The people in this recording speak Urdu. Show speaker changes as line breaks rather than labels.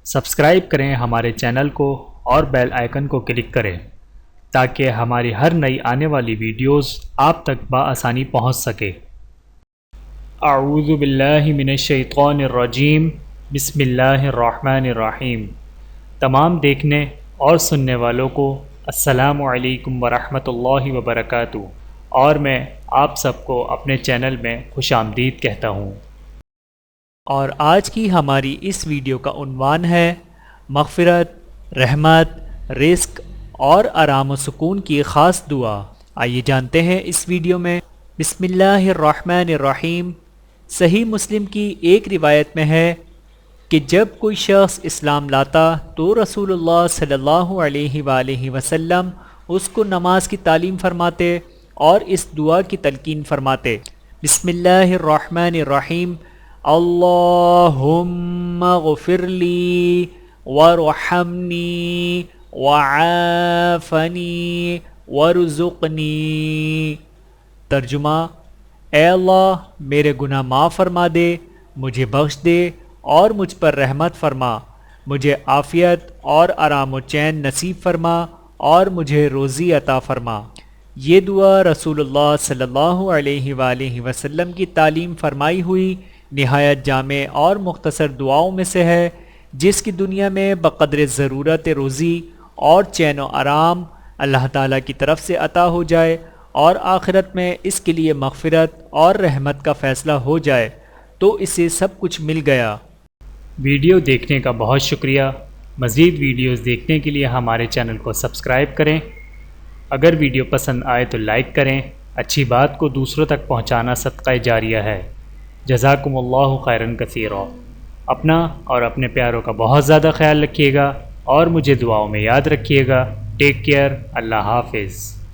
سبسکرائب کریں ہمارے چینل کو اور بیل آئیکن کو کلک کریں تاکہ ہماری ہر نئی آنے والی ویڈیوز آپ تک بآسانی پہنچ سکے۔ اعوذ باللہ من الشیطان الرجیم، بسم اللہ الرحمن الرحیم۔ تمام دیکھنے اور سننے والوں کو السلام علیکم ورحمۃ اللہ وبرکاتہ، اور میں آپ سب کو اپنے چینل میں خوش آمدید کہتا ہوں۔ اور آج کی ہماری اس ویڈیو کا عنوان ہے مغفرت، رحمت، رزق اور آرام و سکون کی خاص دعا۔ آئیے جانتے ہیں اس ویڈیو میں۔ بسم اللہ الرحمن الرحیم۔ صحیح مسلم کی ایک روایت میں ہے کہ جب کوئی شخص اسلام لاتا تو رسول اللہ صلی اللہ علیہ وآلہ وسلم اس کو نماز کی تعلیم فرماتے اور اس دعا کی تلقین فرماتے۔ بسم اللہ الرحمن الرحیم۔ اللہم اغفر لی وارحمنی وعافنی وارزقنی۔ ترجمہ: اے اللہ میرے گناہ معاف فرما دے، مجھے بخش دے اور مجھ پر رحمت فرما، مجھے عافیت اور آرام و چین نصیب فرما اور مجھے روزی عطا فرما۔ یہ دعا رسول اللہ صلی اللہ علیہ وآلہ وسلم کی تعلیم فرمائی ہوئی نہایت جامع اور مختصر دعاؤں میں سے ہے، جس کی دنیا میں بقدر ضرورت روزی اور چین و آرام اللہ تعالیٰ کی طرف سے عطا ہو جائے اور آخرت میں اس کے لیے مغفرت اور رحمت کا فیصلہ ہو جائے تو اسے سب کچھ مل گیا۔ ویڈیو دیکھنے کا بہت شکریہ۔ مزید ویڈیوز دیکھنے کے لیے ہمارے چینل کو سبسکرائب کریں۔ اگر ویڈیو پسند آئے تو لائک کریں۔ اچھی بات کو دوسروں تک پہنچانا صدقہ جاریہ ہے۔ جزاکم اللہ خیراً کثیرا۔ اپنا اور اپنے پیاروں کا بہت زیادہ خیال رکھیے گا اور مجھے دعاؤں میں یاد رکھیے گا۔ Take care. اللہ حافظ۔